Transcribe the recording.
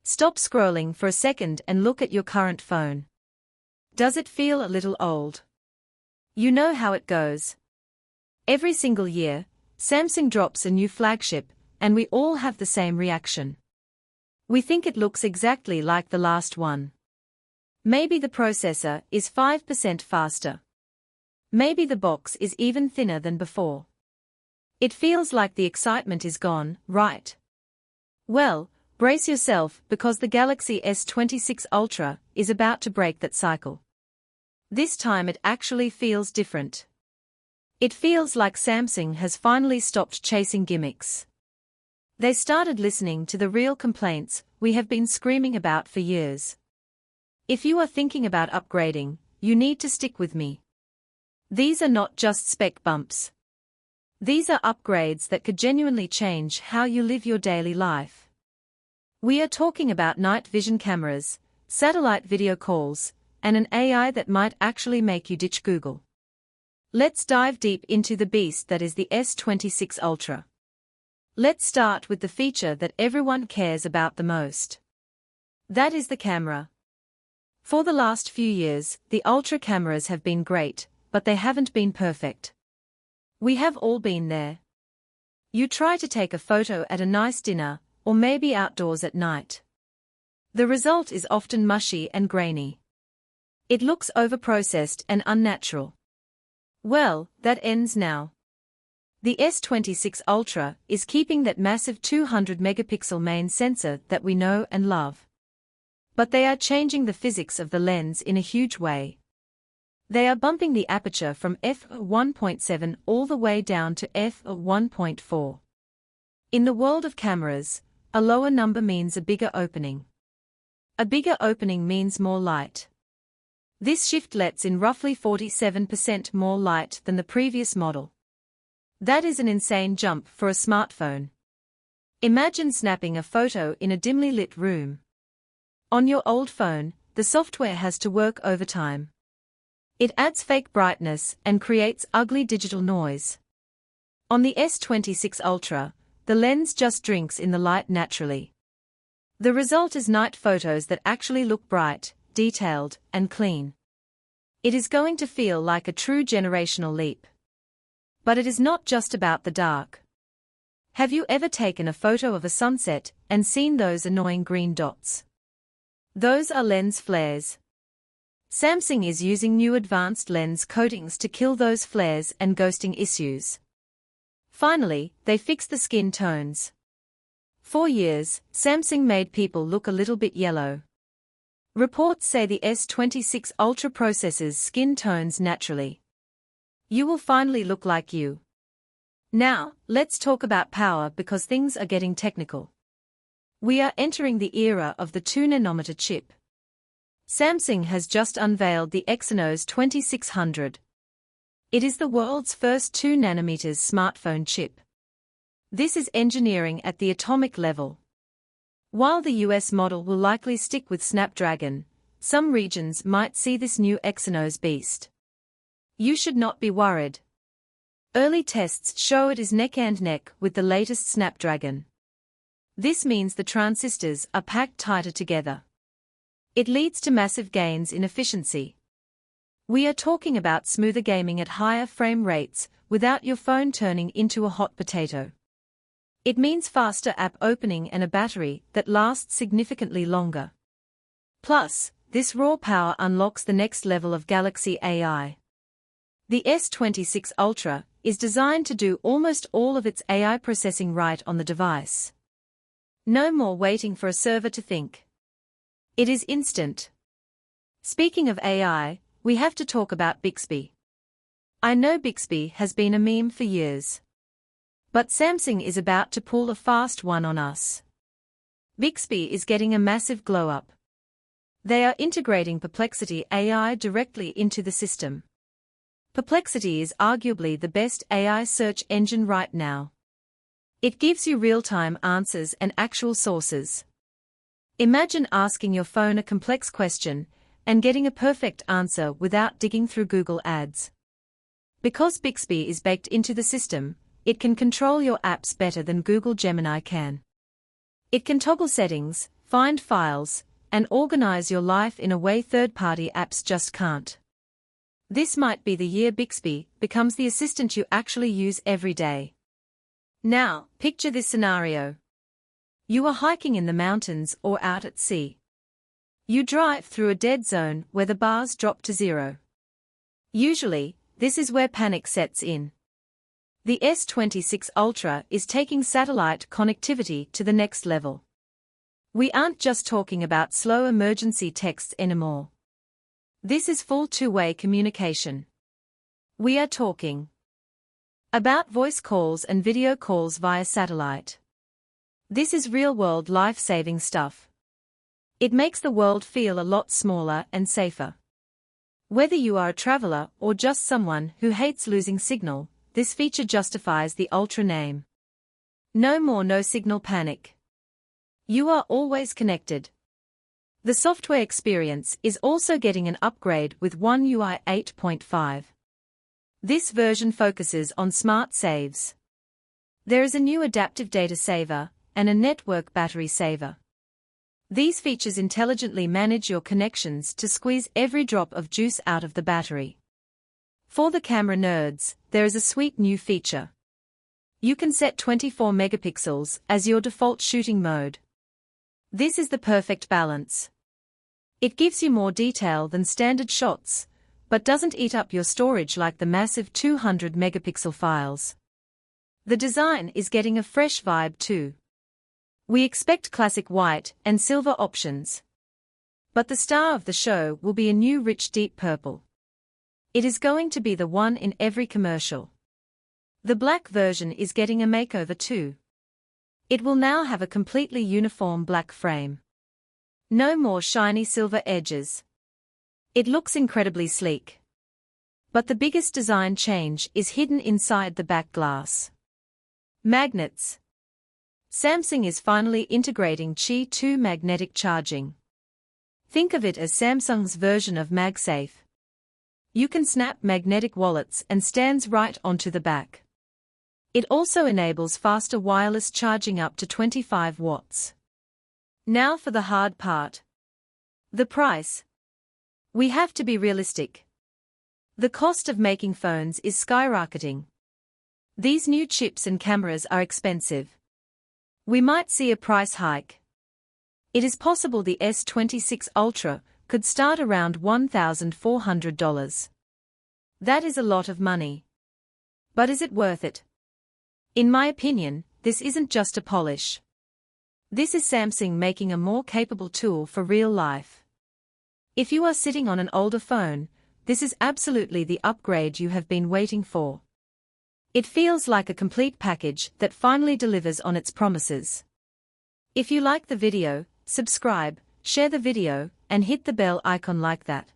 Stop scrolling for a second and look at your current phone. Does it feel a little old? You know how it goes. Every single year, Samsung drops a new flagship, and we all have the same reaction. We think it looks exactly like the last one. Maybe the processor is 5% faster. Maybe the box is even thinner than before. It feels like the excitement is gone, right? Well, brace yourself because the Galaxy S26 Ultra is about to break that cycle. This time it actually feels different. It feels like Samsung has finally stopped chasing gimmicks. They started listening to the real complaints we have been screaming about for years. If you are thinking about upgrading, you need to stick with me. These are not just spec bumps. These are upgrades that could genuinely change how you live your daily life. We are talking about night vision cameras, satellite video calls, and an AI that might actually make you ditch Google. Let's dive deep into the beast that is the S26 Ultra. Let's start with the feature that everyone cares about the most. That is the camera. For the last few years, the Ultra cameras have been great, but they haven't been perfect. We have all been there. You try to take a photo at a nice dinner, or maybe outdoors at night. The result is often mushy and grainy. It looks overprocessed and unnatural. Well, that ends now. The S26 Ultra is keeping that massive 200-megapixel main sensor that we know and love. But they are changing the physics of the lens in a huge way. They are bumping the aperture from f1.7 all the way down to f1.4. In the world of cameras, a lower number means a bigger opening. A bigger opening means more light. This shift lets in roughly 47% more light than the previous model. That is an insane jump for a smartphone. Imagine snapping a photo in a dimly lit room. On your old phone, the software has to work overtime. It adds fake brightness and creates ugly digital noise. On the S26 Ultra, the lens just drinks in the light naturally. The result is night photos that actually look bright, detailed, and clean. It is going to feel like a true generational leap. But it is not just about the dark. Have you ever taken a photo of a sunset and seen those annoying green dots? Those are lens flares. Samsung is using new advanced lens coatings to kill those flares and ghosting issues. Finally, they fixed the skin tones. For years, Samsung made people look a little bit yellow. Reports say the S26 Ultra processes skin tones naturally. You will finally look like you. Now, let's talk about power because things are getting technical. We are entering the era of the 2-nanometer chip. Samsung has just unveiled the Exynos 2600. It is the world's first 2-nanometer smartphone chip. This is engineering at the atomic level. While the US model will likely stick with Snapdragon, some regions might see this new Exynos beast. You should not be worried. Early tests show it is neck and neck with the latest Snapdragon. This means the transistors are packed tighter together. It leads to massive gains in efficiency. We are talking about smoother gaming at higher frame rates without your phone turning into a hot potato. It means faster app opening and a battery that lasts significantly longer. Plus, this raw power unlocks the next level of Galaxy AI. The S26 Ultra is designed to do almost all of its AI processing right on the device. No more waiting for a server to think. It is instant. Speaking of AI, we have to talk about Bixby. I know Bixby has been a meme for years. But Samsung is about to pull a fast one on us. Bixby is getting a massive glow-up. They are integrating Perplexity AI directly into the system. Perplexity is arguably the best AI search engine right now. It gives you real-time answers and actual sources. Imagine asking your phone a complex question and getting a perfect answer without digging through Google Ads. Because Bixby is baked into the system, it can control your apps better than Google Gemini can. It can toggle settings, find files, and organize your life in a way third-party apps just can't. This might be the year Bixby becomes the assistant you actually use every day. Now, picture this scenario. You are hiking in the mountains or out at sea. You drive through a dead zone where the bars drop to zero. Usually, this is where panic sets in. The S26 Ultra is taking satellite connectivity to the next level. We aren't just talking about slow emergency texts anymore. This is full two-way communication. We are talking about voice calls and video calls via satellite. This is real-world life-saving stuff. It makes the world feel a lot smaller and safer. Whether you are a traveler or just someone who hates losing signal, this feature justifies the Ultra name. No more no-signal panic. You are always connected. The software experience is also getting an upgrade with One UI 8.5. This version focuses on smart saves. There is a new adaptive data saver and a network battery saver. These features intelligently manage your connections to squeeze every drop of juice out of the battery. For the camera nerds, there is a sweet new feature. You can set 24 megapixels as your default shooting mode. This is the perfect balance. It gives you more detail than standard shots, but doesn't eat up your storage like the massive 200 megapixel files. The design is getting a fresh vibe too. We expect classic white and silver options. But the star of the show will be a new rich deep purple. It is going to be the one in every commercial. The black version is getting a makeover too. It will now have a completely uniform black frame. No more shiny silver edges. It looks incredibly sleek. But the biggest design change is hidden inside the back glass. Magnets. Samsung is finally integrating Qi 2 magnetic charging. Think of it as Samsung's version of MagSafe. You can snap magnetic wallets and stands right onto the back. It also enables faster wireless charging up to 25 watts. Now for the hard part. The price. We have to be realistic. The cost of making phones is skyrocketing. These new chips and cameras are expensive. We might see a price hike. It is possible the S26 Ultra could start around $1,400. That is a lot of money. But is it worth it? In my opinion, this isn't just a polish. This is Samsung making a more capable tool for real life. If you are sitting on an older phone, this is absolutely the upgrade you have been waiting for. It feels like a complete package that finally delivers on its promises. If you like the video, subscribe, share the video, and hit the bell icon like that.